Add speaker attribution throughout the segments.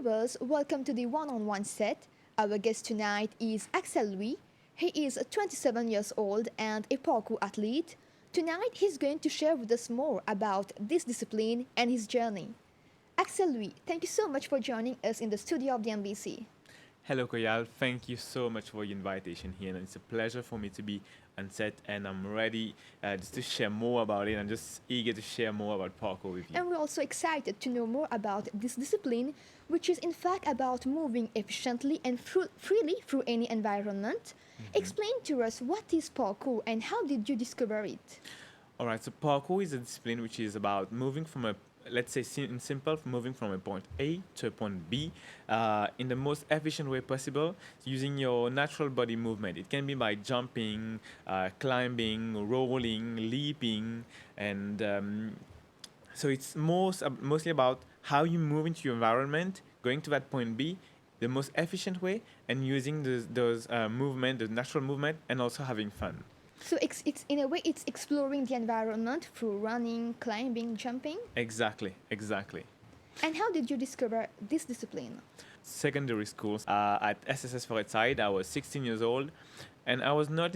Speaker 1: viewers, welcome to the one-on-one set. Our guest tonight is Axel. He is 27 years old and a parkour athlete. Tonight he's going to share with us more about this discipline and his journey. Axel, thank you so much for joining us in the studio of the NBC.
Speaker 2: Hello, Koyal. Thank you so much for your invitation here. And it's a pleasure for me to be on set, and I'm ready just to share more about it. I'm just eager to share more about parkour with you.
Speaker 1: And we're also excited to know more about this discipline, which is in fact about moving efficiently and freely through any environment. Explain to us what is parkour and how did you discover it?
Speaker 2: All right, so parkour is a discipline which is about moving from a, let's say in simple, moving from a point A to a point B in the most efficient way possible using your natural body movement. It can be by jumping, climbing, rolling, leaping, and so it's mostly about how you move into your environment, going to that point B, the most efficient way, and using those movement, the natural movement, and also having fun.
Speaker 1: So it's in a way it's exploring the environment through running, climbing, jumping.
Speaker 2: Exactly.
Speaker 1: And how did you discover this discipline?
Speaker 2: Secondary school at SSS Forêt-Side, I was 16 years old, and I was not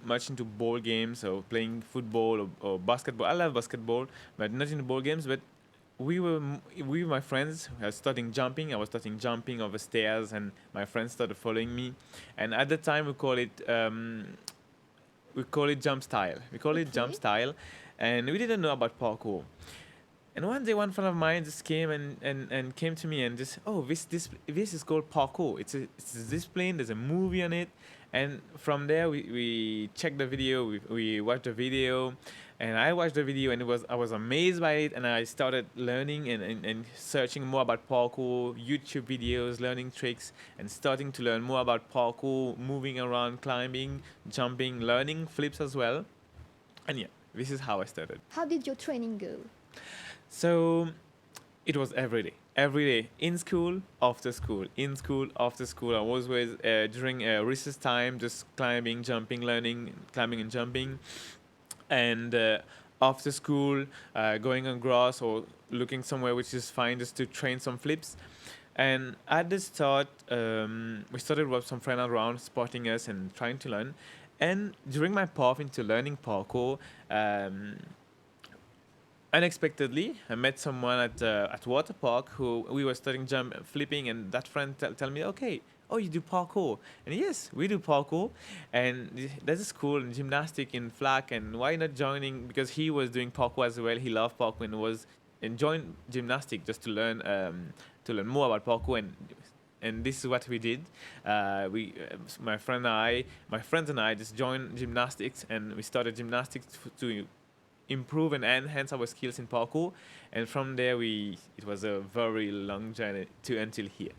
Speaker 2: much into ball games or playing football or basketball. I love basketball, but not into ball games. But we were my friends starting jumping. I was starting jumping over stairs, and my friends started following me. And at the time, we call it jump style. We call it jump
Speaker 1: Okay.
Speaker 2: style, and we didn't know about parkour. And one day, one friend of mine just came and came to me and just, oh, this is called parkour. It's a discipline. There's a movie on it, and from there we checked the video. We watched the video, and I watched the video, and I was amazed by it, and I started learning and searching more about parkour, YouTube videos, learning tricks, and starting to learn more about parkour, moving around, climbing, jumping, learning flips as well. And yeah, this is how I started.
Speaker 1: How did your training go?
Speaker 2: So it was every day in school, after school, in school, after school. I was always during recess time, just climbing, jumping, learning, climbing and jumping, and after school, going on grass or looking somewhere which is fine just to train some flips. And at the start, we started with some friends around spotting us and trying to learn. And during my path into learning parkour, unexpectedly, I met someone at water park who we were studying flipping, and that friend tell me, okay, oh, you do parkour, and yes, we do parkour, and there's a school in gymnastics in Flack, and why not joining? Because he was doing parkour as well. He loved parkour and joined gymnastics just to learn more about parkour, and this is what we did. My friends and I just joined gymnastics, and we started gymnastics to improve and enhance our skills in parkour, and from there it was a very long journey to until here.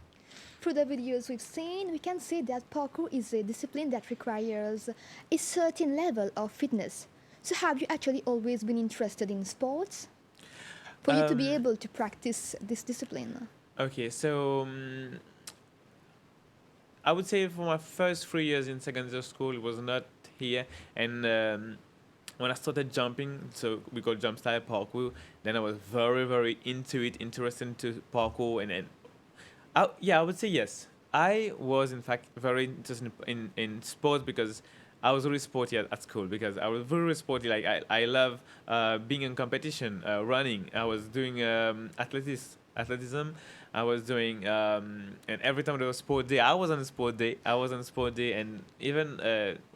Speaker 1: Through the videos we've seen, we can say that parkour is a discipline that requires a certain level of fitness. So have you actually always been interested in sports? For you to be able to practice this discipline?
Speaker 2: Okay, so I would say for my first 3 years in secondary school, it was not here, and when I started jumping, so we call jump style parkour, then I was very into it, interested into parkour, and I would say yes. I was in fact very interested in sports because I was really sporty at school, because I was very sporty. Like I love being in competition, running. I was doing athleticism. I was doing and every time there was sport day, I was on a sport day. And even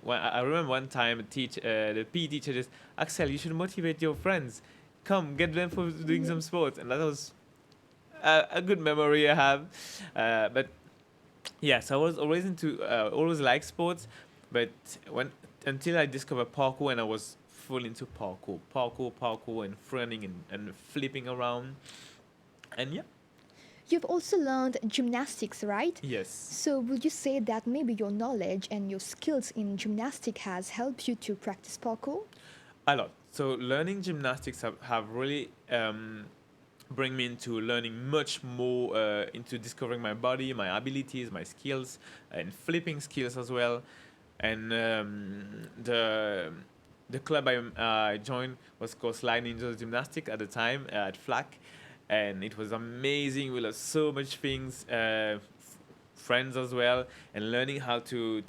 Speaker 2: when I remember one time, the PE teacher just, Axel, you should motivate your friends. Come, get them for doing some sports, and that was a good memory I have. But yes, I was always always liked sports, but until I discovered parkour, and I was full into parkour, and running and flipping around, and yeah.
Speaker 1: You've also learned gymnastics, right?
Speaker 2: Yes.
Speaker 1: So would you say that maybe your knowledge and your skills in gymnastics has helped you to practice parkour?
Speaker 2: A lot. So learning gymnastics have really bring me into learning much more into discovering my body, my abilities, my skills, and flipping skills as well. And the club I joined was called Slide Ninjas Gymnastics at the time at Flack, and it was amazing. We learned so much things, friends as well, and learning how to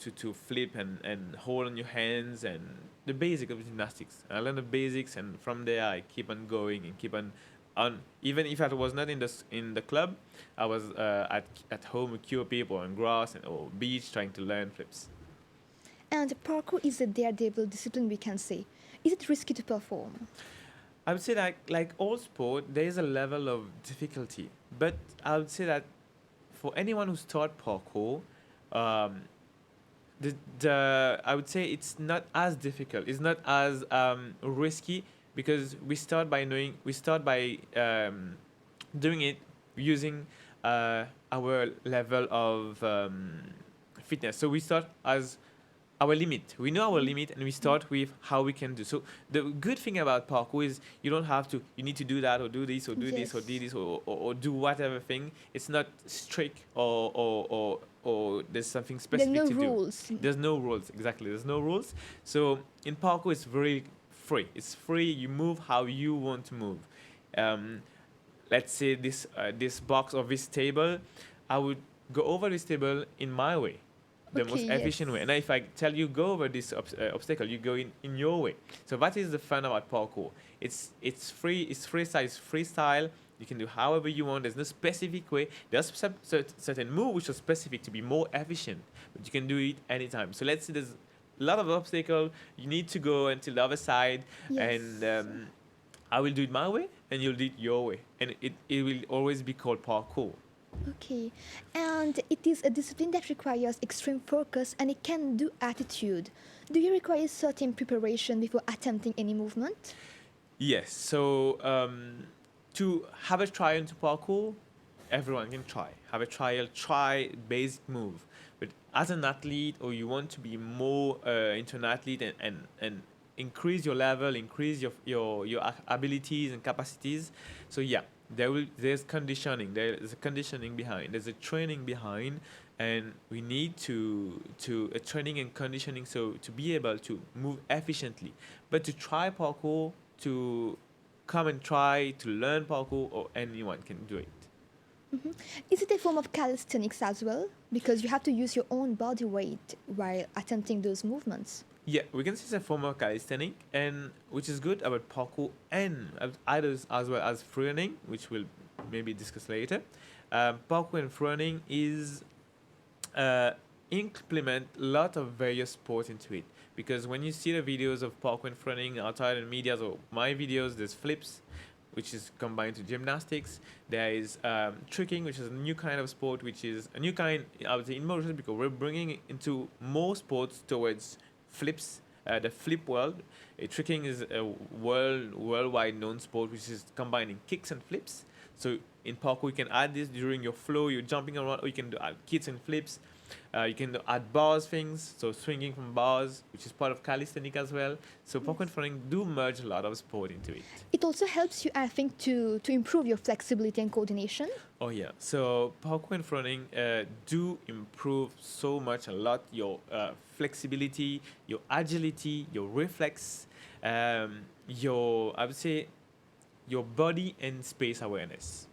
Speaker 2: flip and hold on your hands and the basic of gymnastics. I learned the basics, and from there I keep on going and keep on. Even if I was not in the club, I was at home with cure people on grass and or beach trying to learn flips.
Speaker 1: And parkour is a daredevil discipline, we can say. Is it risky to perform?
Speaker 2: I would say that like all sport, there is a level of difficulty, but I would say that for anyone who's taught parkour, um, the I would say it's not as difficult. It's not as risky because we start by doing it using our level of fitness. So we start as our limit. We know our limit, and we start with how we can do. So the good thing about parkour is you don't have to. You need to do that or do this or do this or do
Speaker 1: Yes.
Speaker 2: this or do whatever thing. It's not strict or there's something
Speaker 1: There are
Speaker 2: specific
Speaker 1: no
Speaker 2: to do.
Speaker 1: rules.
Speaker 2: There's no rules exactly. There's no rules. So in parkour, it's very free. It's free. You move how you want to move. Um, let's say this box or this table, I would go over this table in my way, the
Speaker 1: Okay,
Speaker 2: most
Speaker 1: yes.
Speaker 2: efficient way. And if I tell you go over this obstacle, you go in your way. So that is the fun about parkour. It's free. It's freestyle. It's freestyle. You can do however you want. There's no specific way. There's certain move which are specific to be more efficient, but you can do it anytime. So let's say there's a lot of obstacle. You need to go until the other side, and
Speaker 1: Yes.
Speaker 2: I will do it my way, and you'll do it your way, and it will always be called parkour.
Speaker 1: Okay. And it is a discipline that requires extreme focus and it can do attitude. Do you require certain preparation before attempting any movement?
Speaker 2: Yes. So to have a try into parkour, everyone can try. Have a trial, try basic move. But as an athlete, or you want to be more into an athlete and increase your level, increase your abilities and capacities. So yeah, there's conditioning. There's a conditioning behind. There's a training behind, and we need to a training and conditioning so to be able to move efficiently. But to try parkour, to come and try to learn parkour, or anyone can do it.
Speaker 1: Mhm. Is it a form of calisthenics as well? Because you have to use your own body weight while attempting those movements.
Speaker 2: Yeah, we can see it's a form of calisthenic, and which is good about parkour and others as well as free running, which we'll maybe discuss later. Parkour and free running is uh, implement a lot of various sports into it, because when you see the videos of parkour and free running outside in medias or my videos, there's flips, which is combined to gymnastics. There is tricking, which is a new kind of sport, which is a new kind, I would say, in motion, because we're bringing it into more sports towards flips. The flip world, tricking is a worldwide known sport, which is combining kicks and flips. So in parkour, you can add this during your flow, you're jumping around, or you can do add kicks and flips. You can add bars things, so swinging from bars, which is part of calisthenics as well. So parkour and
Speaker 1: Yes.
Speaker 2: running do merge a lot of sport into it.
Speaker 1: It also helps you, I think, to improve your flexibility and coordination.
Speaker 2: Oh yeah, so parkour and running do improve so much, a lot, your flexibility, your agility, your reflex, your, I would say, your body and space awareness.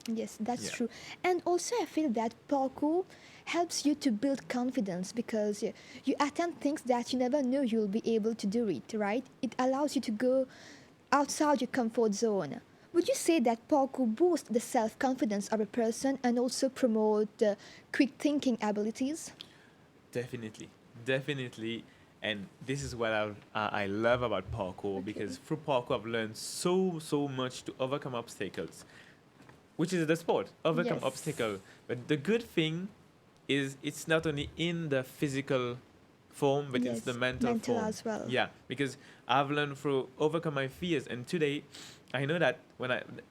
Speaker 1: Yes, that's
Speaker 2: Yeah.
Speaker 1: true. And also, I feel that parkour helps you to build confidence because you attempt things that you never knew you'll be able to do it, right? It allows you to go outside your comfort zone. Would you say that parkour boosts the self confidence of a person and also promote quick thinking abilities?
Speaker 2: Definitely, definitely, and this is what I love about parkour, because
Speaker 1: Okay.
Speaker 2: through parkour I've learned so much to overcome obstacles, which is the sport, overcome
Speaker 1: Yes.
Speaker 2: obstacle. But the good thing is it's not only in the physical form, but it's the
Speaker 1: Yes.
Speaker 2: mental
Speaker 1: Mental
Speaker 2: form.
Speaker 1: as well.
Speaker 2: Yeah, because I've learned through overcome my fears, and today I know that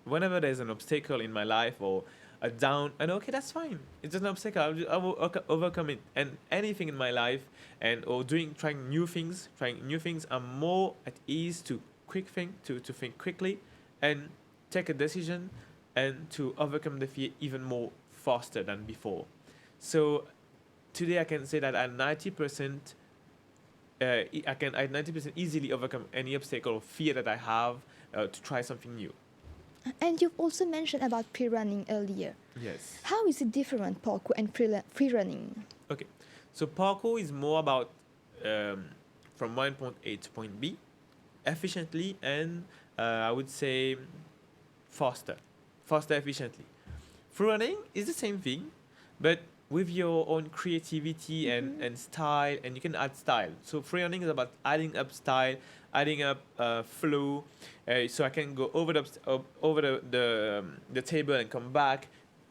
Speaker 2: whenever there's an obstacle in my life or a down, I know, okay, that's fine. It's just an obstacle. I will overcome it. And anything in my life, and or trying new things, I'm more at ease to to think quickly, and take a decision, and to overcome the fear even more faster than before. So today I can say that at 90%, I can at 90% easily overcome any obstacle or fear that I have to try something new.
Speaker 1: And you've also mentioned about pre-running earlier.
Speaker 2: Yes.
Speaker 1: How is it different, parkour and free-running?
Speaker 2: Okay. So parkour is more about um, from one point A to point B efficiently and I would say faster, faster efficiently. Free running is the same thing, but with your own creativity and style, and you can add style. So free running is about adding up style, adding up flow. So I can go over the table and come back,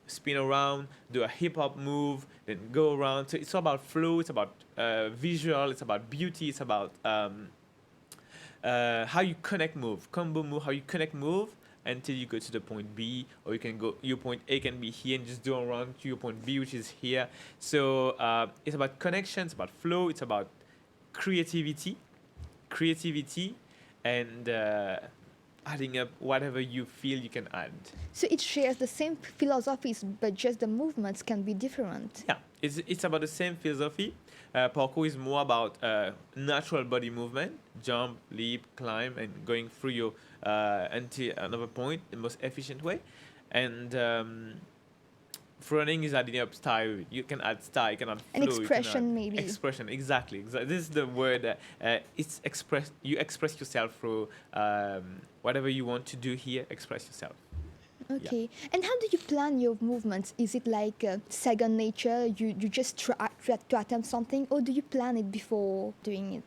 Speaker 2: spin around, do a hip hop move, then go around. So it's all about flow. It's about visual. It's about beauty. It's about how you connect move, combo move, how you connect move until you go to the point B, or you can go, your point A can be here and just do around to your point B, which is here. So it's about connection, it's about flow, it's about creativity, creativity, and adding up whatever you feel you can add.
Speaker 1: So it shares the same philosophies, but just the movements can be different.
Speaker 2: Yeah, it's about the same philosophy. Parkour is more about natural body movement, jump, leap, climb, and going through your until another point, the most efficient way. And running is adding up style. You can add style, you can add flow,
Speaker 1: An expression, maybe.
Speaker 2: expression. Exactly. This is the word. It's express. You express yourself through whatever you want to do here. Express yourself.
Speaker 1: Okay. And how do you plan your movements? Is it like second nature? You just try to attempt something, or do you plan it before doing it?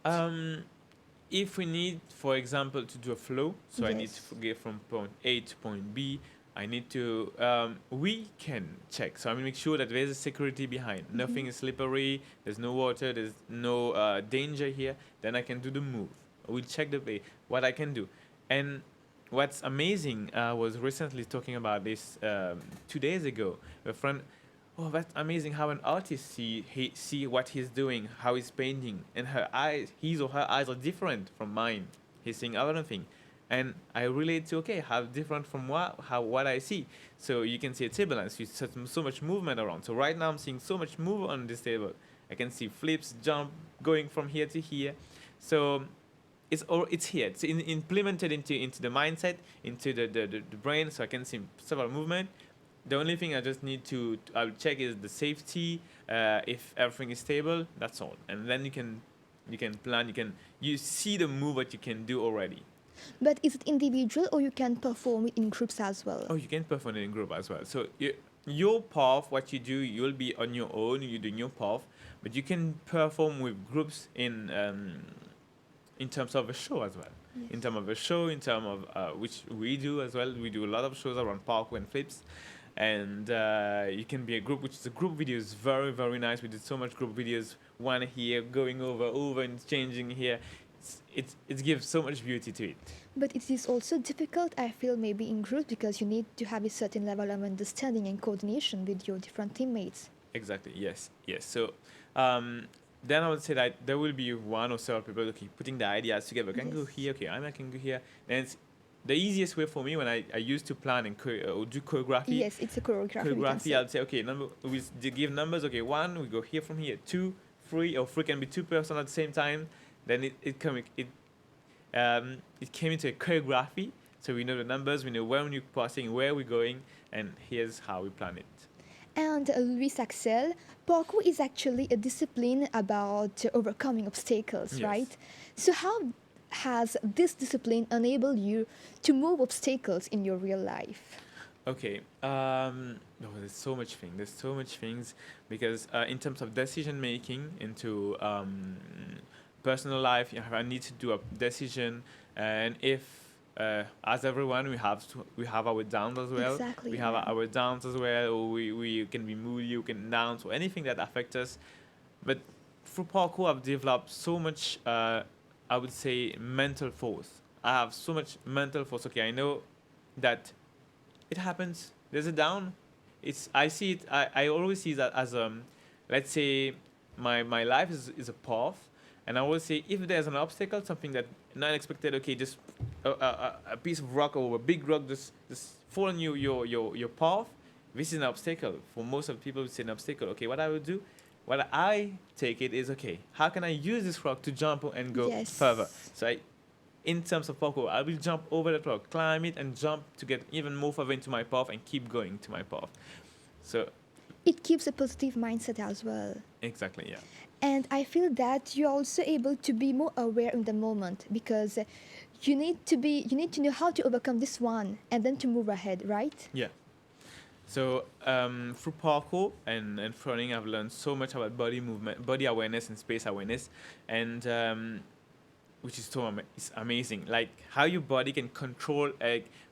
Speaker 2: If we need, for example, to do a flow, so I need
Speaker 1: Yes.
Speaker 2: to get from point A to point B, I need to, we can check. So I make sure that there's a security behind. Nothing is slippery, there's no water, there's no danger here. Then I can do the move. We'll check the way, what I can do. And what's amazing, I was recently talking about this 2 days ago. A friend, oh, that's amazing how an artist see what he's doing, how he's painting, and her eyes, his or her eyes are different from mine. He's seeing other thing, and I relate to okay, how different from what I see. So you can see a table and see so much movement around. So right now I'm seeing so much move on this table. I can see flips, jump, going from here to here. So it's here. It's implemented into the mindset, into the brain. So I can see several movement. The only thing I just need to I'll check is the safety. If everything is stable, that's all. And then you can plan. You see the move what you can do already.
Speaker 1: But is it individual, or you can perform it in groups as well?
Speaker 2: Oh, you can perform it in group as well. So your path, what you do, you'll be on your own. You're doing your path, but you can perform with groups in terms of a show as well.
Speaker 1: Yes.
Speaker 2: In terms of a show, in terms of which we do as well. We do a lot of shows around parkour and flips. And you can be a group, which is a group video is very, very nice. We did so much group videos, one here, going over and changing here. It gives so much beauty to it.
Speaker 1: But it is also difficult, I feel, maybe in groups, because you need to have a certain level of understanding and coordination with your different teammates.
Speaker 2: Exactly, yes. So then I would say that there will be one or several people putting the ideas together. Can go here, okay, I can go here. And it's the easiest way for me when I used to plan and do choreography.
Speaker 1: Yes, it's a choreography.
Speaker 2: Choreography, I'll say, okay, we give numbers, okay, 1, we go here from here, 2, 3, or 3 can be 2 person at the same time. Then it came into a choreography, so we know the numbers, we know when we're passing, where we're going, and here's how we plan it.
Speaker 1: And Luis Axel, parkour is actually a discipline about overcoming obstacles,
Speaker 2: Yes.
Speaker 1: right? So how has this discipline enabled you to move obstacles in your real life?
Speaker 2: Okay. There's so much things because in terms of decision making into personal life, I need to do a decision, and if as everyone we have our downs as well.
Speaker 1: Exactly,
Speaker 2: We have
Speaker 1: yeah.
Speaker 2: our downs as well, or we can be moody, we can down, or anything that affects us. But through parkour, I've developed so much. I would say mental force. I have so much mental force. Okay, I know that it happens. There's a down. I see it. I always see that as let's say my life is a path, and I always say if there's an obstacle, something that not expected. Okay, just a piece of rock or a big rock just fall on your path. This is an obstacle. For most of the people, it's an obstacle. Okay, what I will do. What I take it is, okay, how can I use this rock to jump and go
Speaker 1: Yes.
Speaker 2: further? So in terms of parkour, I will jump over the rock, climb it, and jump to get even more further into my path and keep going to my path. So
Speaker 1: It keeps a positive mindset as well.
Speaker 2: exactly, yeah.
Speaker 1: And I feel that you're also able to be more aware in the moment because you need to know how to overcome this one and then to move ahead, right?
Speaker 2: Yeah. So through parkour and running, I've learned so much about body movement, body awareness, and space awareness, and which is it's amazing. Like how your body can control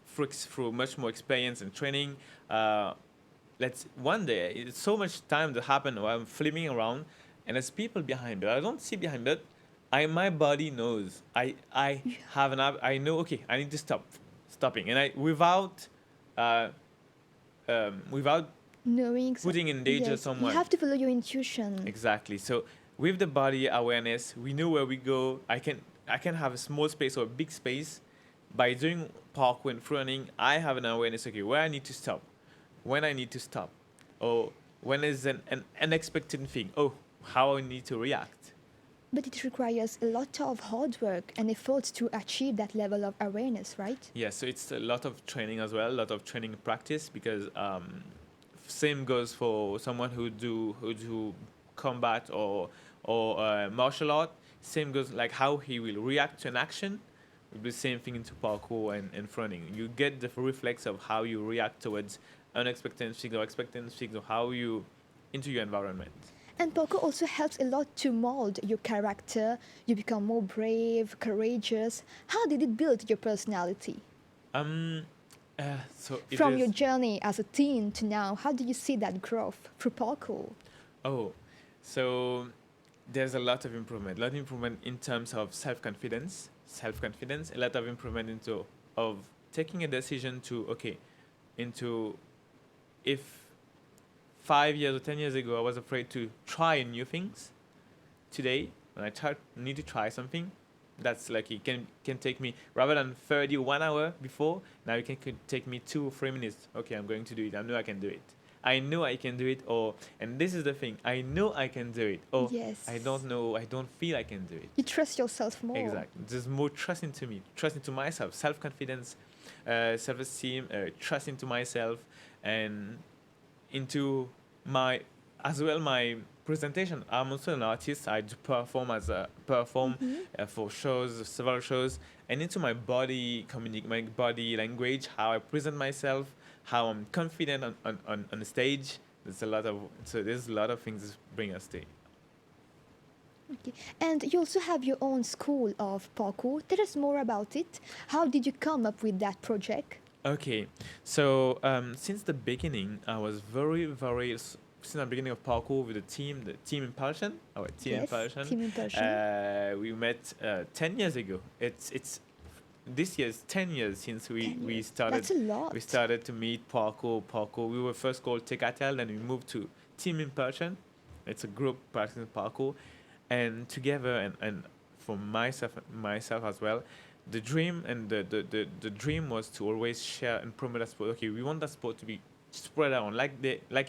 Speaker 2: through much more experience and training. Let's one day it's so much time that happen while I'm flipping around, and there's people behind me. I don't see behind me. But my body knows. I have I know. Okay, I need to stopping, and I uh, without
Speaker 1: Knowing,
Speaker 2: putting in danger
Speaker 1: yes, you
Speaker 2: someone.
Speaker 1: have to follow your intuition.
Speaker 2: Exactly. So with the body awareness, we know where we go. I can have a small space or a big space. By doing parkour and running, I have an awareness. Okay, where I need to stop, when I need to stop, or when is an unexpected thing. Oh, how I need to react.
Speaker 1: But it requires a lot of hard work and effort to achieve that level of awareness, right?
Speaker 2: Yeah. So it's a lot of training as well, a lot of training practice because same goes for someone who do combat or martial art. Same goes like how he will react to an action. Will be the same thing into parkour and running. You get the reflex of how you react towards unexpected things or expected things or how you into your environment.
Speaker 1: And parkour also helps a lot to mold your character. You become more brave, courageous. How did it build your personality?
Speaker 2: Um, so it
Speaker 1: From your
Speaker 2: is.
Speaker 1: journey as a teen to now, how do you see that growth through parkour?
Speaker 2: Oh, so there's a lot of improvement. A lot of improvement in terms of self confidence. A lot of improvement into of taking a decision to okay, into if 5 years or 10 years ago I was afraid to try new things. Today, when need to try something, that's like it can take me rather than 30 1 hour before. Now it can could take me 2 or 3 minutes. Okay, I'm going to do it. I know I can do it. I know I can do it. Or and this is the thing. I know I can do it. Or
Speaker 1: Yes.
Speaker 2: I don't know. I don't feel I can do it.
Speaker 1: You trust yourself more.
Speaker 2: Exactly. There's more trust into me, trust into myself, self confidence, self esteem, trust into myself, and into my as well my presentation. I'm also an artist. I do perform
Speaker 1: Mhm.
Speaker 2: for shows, several shows, and into my my body language, how I present myself, how I'm confident on the stage. There's a lot of things that bring us there.
Speaker 1: Okay. And you also have your own school of parkour. Tell us more about it. How did you come up with that project?
Speaker 2: Okay, so since the beginning, I was since the beginning of parkour with the team Impulsion, our team
Speaker 1: Yes,
Speaker 2: Impulsion.
Speaker 1: Team Impulsion.
Speaker 2: We met 10 years ago. It's this year's 10 years since
Speaker 1: 10
Speaker 2: we
Speaker 1: years.
Speaker 2: started.
Speaker 1: That's a lot.
Speaker 2: We started to meet parkour. We were first called Tekatel, then we moved to Team Impulsion. It's a group practicing parkour, and together and for myself as well, the dream and the dream was to always share and promote that sport. Okay, we want that sport to be spread around like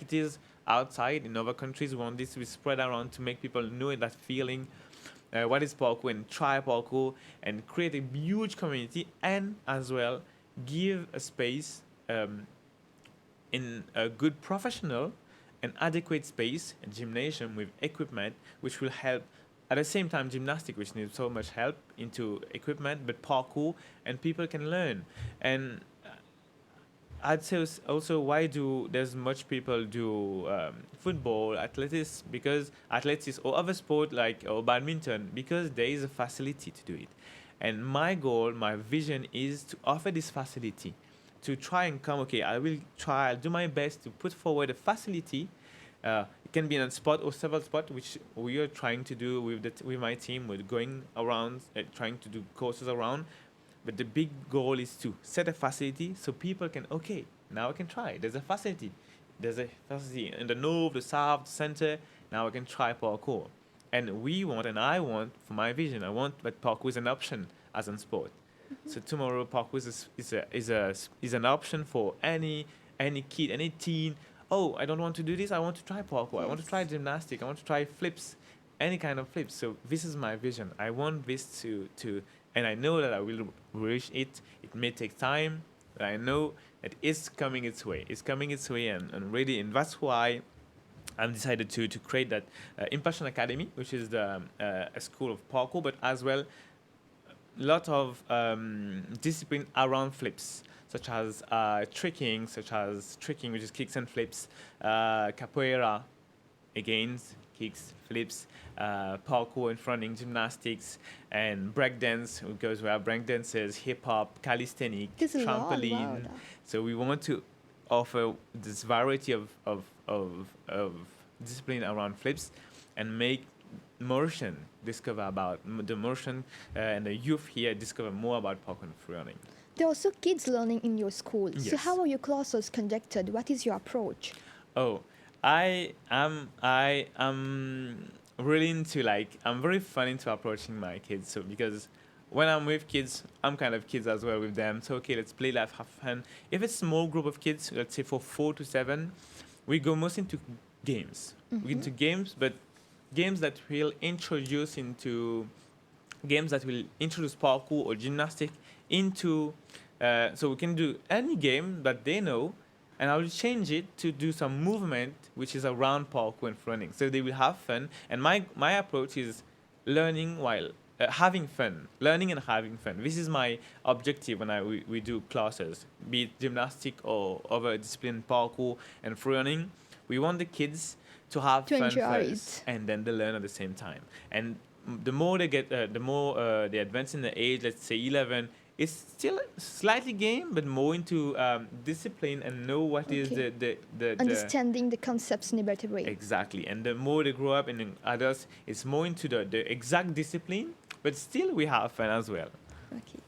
Speaker 2: it is outside in other countries. We want this to be spread around to make people know that feeling, what is parkour, and try parkour and create a huge community, and as well give a space in a good professional and adequate space, a gymnasium with equipment, which will help. At the same time, gymnastics, which needs so much help into equipment, but parkour, and people can learn. And I'd say also why do there's much people do football, athletics, because athletics or other sport like or badminton, because there is a facility to do it. And my goal, my vision is to offer this facility, to try and come. Okay, I'll do my best to put forward a facility. It can be in a spot or several spots, which we are trying to do with my team. We're going around, trying to do courses around. But the big goal is to set a facility so people can, okay, now I can try. There's a facility. There's a facility in the north, the south, the center. Now I can try parkour. And I want, for my vision, I want that parkour is an option as a sport. So tomorrow, parkour is an option for any kid, any teen. Oh, I don't want to do this. I want to try parkour. I want to try
Speaker 1: Yes.
Speaker 2: gymnastics. I want to try flips, any kind of flips. So this is my vision. I want this to and I know that I will reach it. It may take time, but I know that it's coming its way. It's coming its way, and really, and that's why I've decided to create that Impulsion Academy, which is a school of parkour, but as well lot of discipline around flips, such as tricking, which is kicks and flips, capoeira, again, kicks, flips, parkour and fronting, gymnastics, and breakdance, because we have breakdances, hip hop, calisthenics,
Speaker 1: There's a lot. Wow.
Speaker 2: trampoline. So we want to offer this variety of discipline around flips and make motion discover about the motion and the youth here discover more about parkour and running.
Speaker 1: There are also kids learning in your school. So
Speaker 2: Yes.
Speaker 1: how are your classes conducted? What is your approach?
Speaker 2: Oh, I am really into I'm very fun into approaching my kids. So because when I'm with kids, I'm kind of kids as well with them. So okay, let's play, laugh, have fun. If it's a small group of kids, let's say for 4 to 7, we go most into games. We into games, but games that will introduce parkour or gymnastic into. So we can do any game that they know, and I will change it to do some movement which is around parkour and running. So they will have fun. And my approach is learning while having fun, learning and having fun. This is my objective when we do classes, be it gymnastic or other discipline, parkour and running. We want the kids to have
Speaker 1: To
Speaker 2: fun
Speaker 1: enjoy
Speaker 2: first,
Speaker 1: it.
Speaker 2: and then they learn at the same time. And the more they get, the more they advance in the age. Let's say 11. It's still slightly game, but more into discipline and know what is
Speaker 1: Okay.
Speaker 2: the
Speaker 1: Understanding the concepts in a better way.
Speaker 2: exactly. And the more they grow up and in adults, it's more into the exact discipline, but still we have fun as well.
Speaker 1: Okay.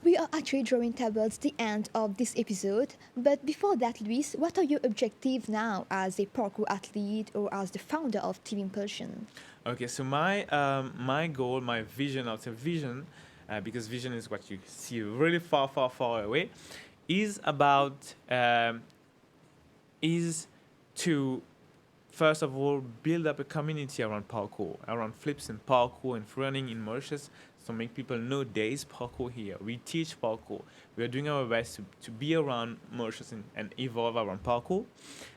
Speaker 1: We are actually drawing towards the end of this episode, but before that, Luis, what are your objectives now as a parkour athlete or as the founder of Team Impulsion?
Speaker 2: Okay, so my goal, my vision, I'll say vision, because vision is what you see really far, far, far away, is about is to first of all build up a community around parkour, around flips and parkour and running in Mauritius. So make people know there is parkour here. We teach parkour. We are doing our best to be around Mauritius and evolve around parkour.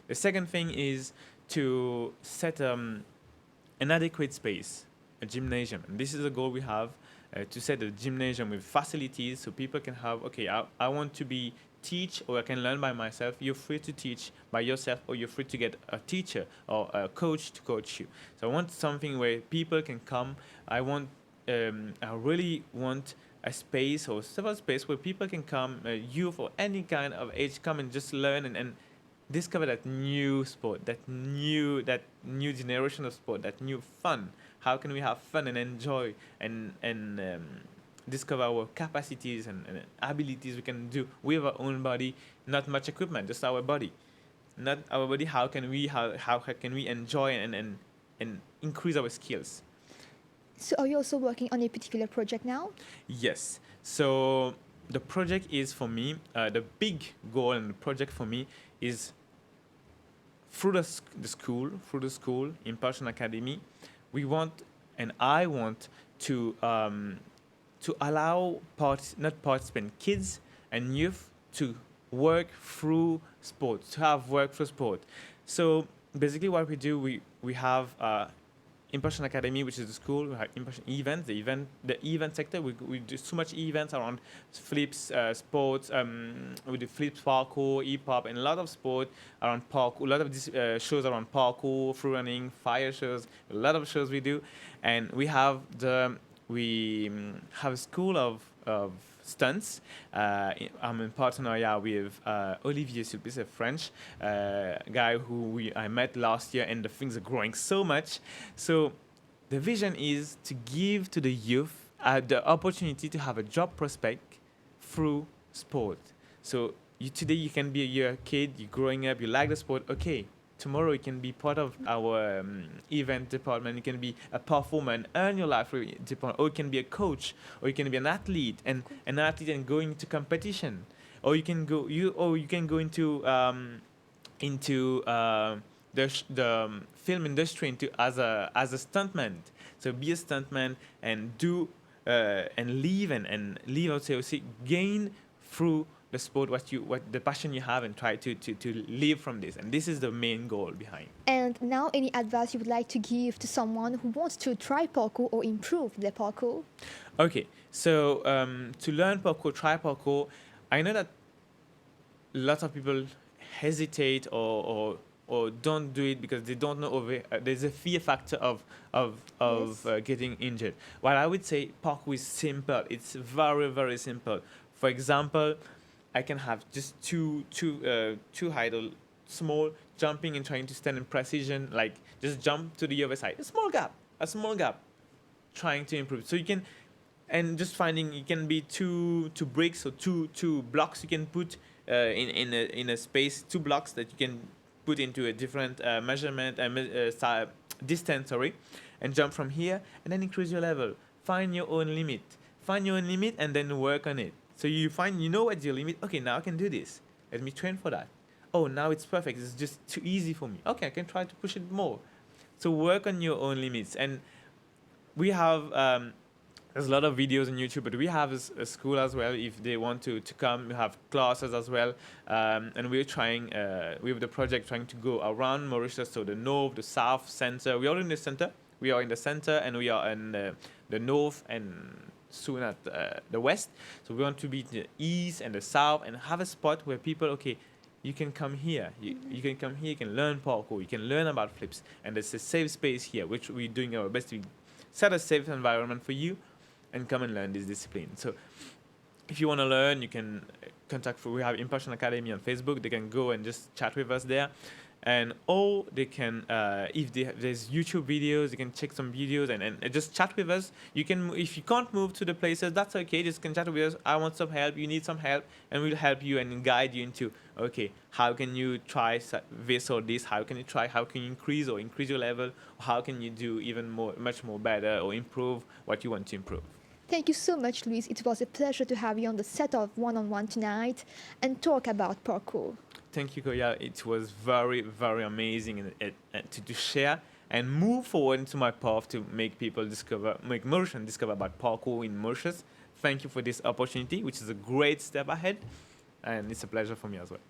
Speaker 2: The second thing is to set an adequate space, a gymnasium. And this is a goal we have, to set a gymnasium with facilities so people can have, okay, I want to be teach or I can learn by myself. You're free to teach by yourself, or you're free to get a teacher or a coach to coach you. So I want something where people can come. I really want a space or several space where people can come, youth or any kind of age, come and just learn and discover that new sport, that new generation of sport, that new fun. How can we have fun and enjoy and discover our capacities and abilities we can do with our own body, not much equipment, just our body. Not our body, how can we enjoy and increase our skills?
Speaker 1: So are you also working on a particular project now?
Speaker 2: Yes. So the project is for me, the big goal and the project for me is through the school, Impulsion Academy, we want and I want to allow not participant kids and youth to work through sport, to have work through sport. So basically, what we do, we have Impulsion Academy, which is the school. We have Impulsion events, the event sector. We do so much events around flips, sports. We do flips, parkour, hip hop, and a lot of sport around parkour. A lot of shows around parkour, free running, fire shows. A lot of shows we do, and we have a school of stunts. I'm in partenariat with Olivier Sulpice, a French guy who I met last year, and the things are growing so much. So the vision is to give to the youth the opportunity to have a job prospect through sport. So today you can be you're a kid, you're growing up, you like the sport. Okay, tomorrow you can be part of our event department. You can be a performer and earn your life through department, or you can be a coach, or you can be an athlete and going to competition, or you can go into the film industry as a stuntman. So be a stuntman and do and live and live, I would say, also gain through the sport what the passion you have, and try to live from this. And this is the main goal behind.
Speaker 1: And now, any advice you would like to give to someone who wants to try parkour or improve their parkour?
Speaker 2: Okay, so to learn parkour, try parkour. I know that lots of people hesitate or don't do it because they don't know there's a fear factor of
Speaker 1: Yes.
Speaker 2: getting injured. While I would say parkour is simple, it's very very simple. For example, I can have just two idle small jumping and trying to stand in precision, like just jump to the other side, a small gap, trying to improve. So you can, and just finding, it can be two bricks or two blocks you can put in a space, two blocks that you can put into a different measurement distance, sorry, and jump from here, and then increase your level. Find your own limit. Find your own limit and then work on it. So you know what's your limit. Okay, now I can do this. Let me train for that. Oh, now it's perfect. It's just too easy for me. Okay, I can try to push it more. So work on your own limits. And we have there's a lot of videos on YouTube, but we have a school as well. If they want to come, we have classes as well. And we're trying, with the project, trying to go around Mauritius, so the north, the south, center. We are in the center. We are in the center, and we are in the north, and soon at the west. So we want to be in the east and the south, and have a spot where people, okay, you can come here. You can come here. You can learn parkour. You can learn about flips, and there's a safe space here, which we're doing our best to set a safe environment for you, and come and learn this discipline. So if you want to learn, you can contact. We have Impulsion Academy on Facebook. They can go and just chat with us there. And or they can, if there's YouTube videos, you can check some videos and just chat with us. You can, if you can't move to the places, that's okay. Just can chat with us. I want some help. You need some help, and we'll help you and guide you into, okay, how can you try this or this? How can you try? How can you increase your level? Or how can you do even more, much more better, or improve what you want to improve?
Speaker 1: Thank you so much, Luis. It was a pleasure to have you on the set of One on One tonight and talk about parkour.
Speaker 2: Thank you, Koya. It was very, very amazing to share and move forward into my path to make Mauritians discover about parkour in Mauritius. Thank you for this opportunity, which is a great step ahead, and it's a pleasure for me as well.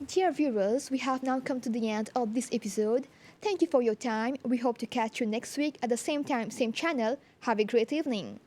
Speaker 1: Dear viewers, we have now come to the end of this episode. Thank you for your time. We hope to catch you next week at the same time, same channel. Have a great evening.